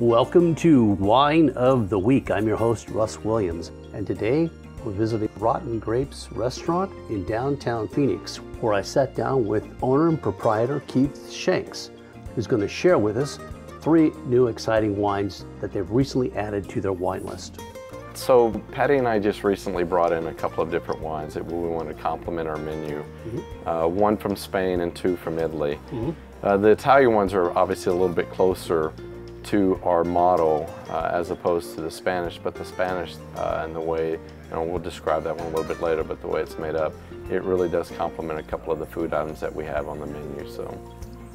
Welcome to Wine of the Week. I'm your host, Russ Williams, and today we're visiting Rott and Grapes restaurant in downtown Phoenix, where I sat down with owner and proprietor Keith Shanks, who's going to share with us 3 new exciting wines that they've recently added to their wine list. So Patty and I just recently brought in a couple of different wines that we want to complement our menu. One from Spain and 2 from Italy. The Italian ones are obviously a little bit closer to our model as opposed to the Spanish, but the Spanish and the way, we'll describe that one a little bit later, but the way it's made up, it really does complement a couple of the food items that we have on the menu.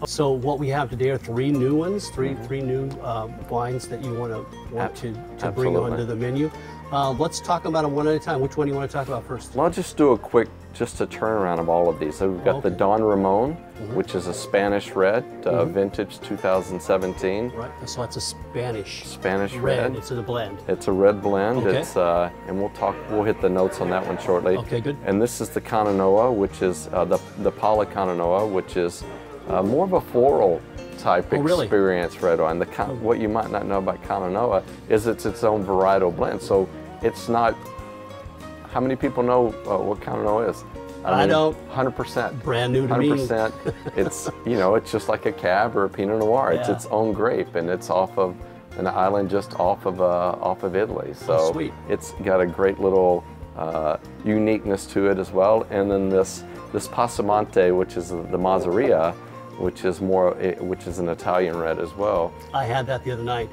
So what we have today are 3 new ones, three new wines that you want to bring onto the menu. Let's talk about them one at a time. Which one do you want to talk about first? Well, I'll just do a quick, just a turnaround of all of these. So we've got the Don Ramon, which is a Spanish red, vintage 2017. Right, so it's a Spanish red. It's a blend. It's a red blend. Okay. It's and we'll hit the notes on that one shortly. Okay, good. And this is the Cananoa, which is the Pala Cananoa, which is more of a floral type experience red wine. What you might not know about Cananoa is it's its own varietal blend. So it's not. How many people know what Cananoa is? I don't. 100%. Brand new to me. 100%. It's it's just like a Cab or a Pinot Noir. It's its own grape, and it's off of an island just off of Italy. So sweet. It's got a great little uniqueness to it as well. And then this Passamonte, which is the Mazzaria, which is an Italian red as well. I had that the other night.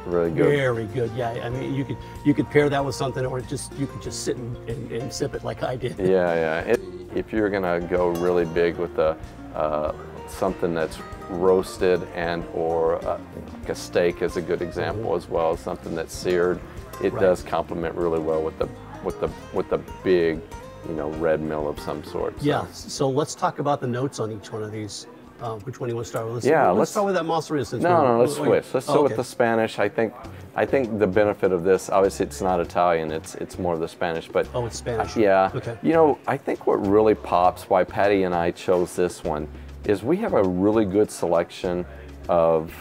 Really good. Very good. Yeah, I mean, you could pair that with something, or you could just sit and sip it like I did. Yeah. If you're gonna go really big with something that's roasted or like a steak is a good example as well. Something that's seared, it does complement really well with the big, red mill of some sort. So. Yeah. So let's talk about the notes on each one of these. Which one do you want to start with? Let's start with that Mazzaria. No, let's switch. Let's start with the Spanish. I think the benefit of this, obviously it's not Italian, it's more of the Spanish. But it's Spanish. Yeah. Okay. I think what really pops, why Patty and I chose this one, is we have a really good selection of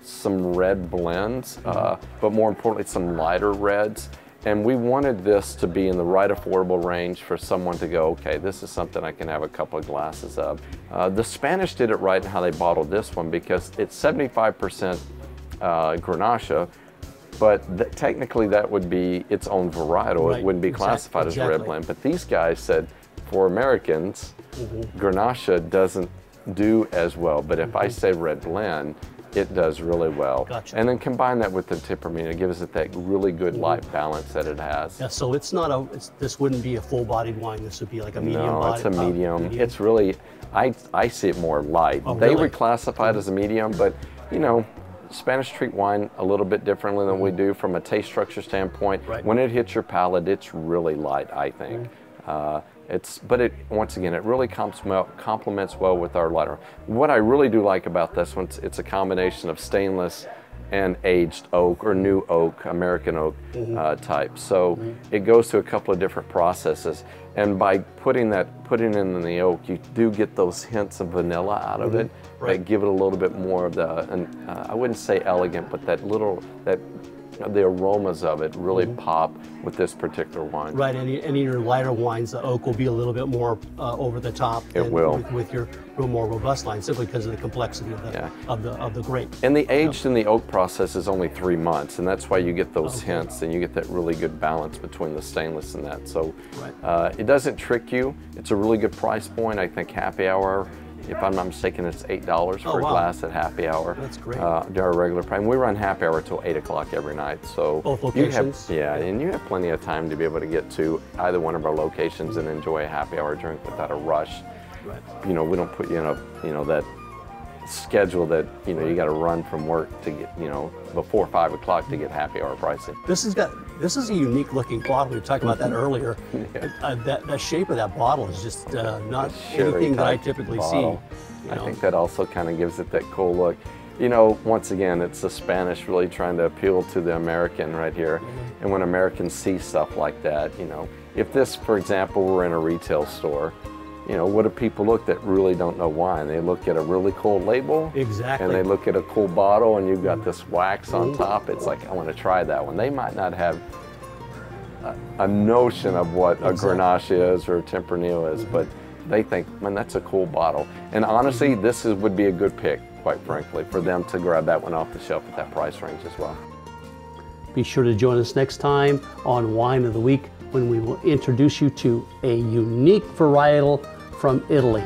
some red blends, but more importantly, some lighter reds. And we wanted this to be in the right affordable range for someone to go, okay, this is something I can have a couple of glasses of. The Spanish did it right in how they bottled this one, because it's 75% Grenache, but technically that would be its own varietal. It wouldn't be classified as a red blend. But these guys said, for Americans, Grenache doesn't do as well. But if I say red blend, it does really well. Gotcha. And then combine that with the Tempranillo, it gives it that really good light balance that it has. Yeah, so it's not this wouldn't be a full-bodied wine. This would be like a medium. No, it's a medium. It's really, I see it more light. They would classify it as a medium, but Spanish treat wine a little bit differently than we do from a taste structure standpoint. When it hits your palate, it's really light, I think. But once again, it really complements well with our lighter. What I really do like about this one, it's a combination of stainless and aged oak or new oak, American oak type. So it goes through a couple of different processes. And by putting it in the oak, you do get those hints of vanilla out of it that give it a little bit more of I wouldn't say elegant, but the aromas of it really pop with this particular wine. Right, and in your lighter wines, the oak will be a little bit more over the top. It will. With your more robust line, simply because of the complexity of the grape. And the aged in the oak process is only 3 months, and that's why you get those hints, and you get that really good balance between the stainless and that. So it doesn't trick you. It's a really good price point. I think happy hour, if I'm not mistaken, it's $8 for a glass at happy hour. That's great. Our regular price. And we run happy hour till 8 o'clock every night. So both locations? And you have plenty of time to be able to get to either one of our locations and enjoy a happy hour drink without a rush. Right. We don't put you in that schedule that you got to run from work to get before 5 o'clock to get happy hour pricing. This is a unique looking bottle. We were talking about that earlier. That shape of that bottle is just not anything that I typically see. I think that also kind of gives it that cool look. Once again, it's the Spanish really trying to appeal to the American right here. And when Americans see stuff like that, if this, for example, were in a retail store, you know, what do people look that really don't know wine? They look at a really cool label. Exactly. And they look at a cool bottle and you've got this wax on top. It's like, I want to try that one. They might not have a notion of what a Grenache is or a Tempranillo is, but they think, man, that's a cool bottle. And honestly, this would be a good pick, quite frankly, for them to grab that one off the shelf at that price range as well. Be sure to join us next time on Wine of the Week, when we will introduce you to a unique varietal from Italy.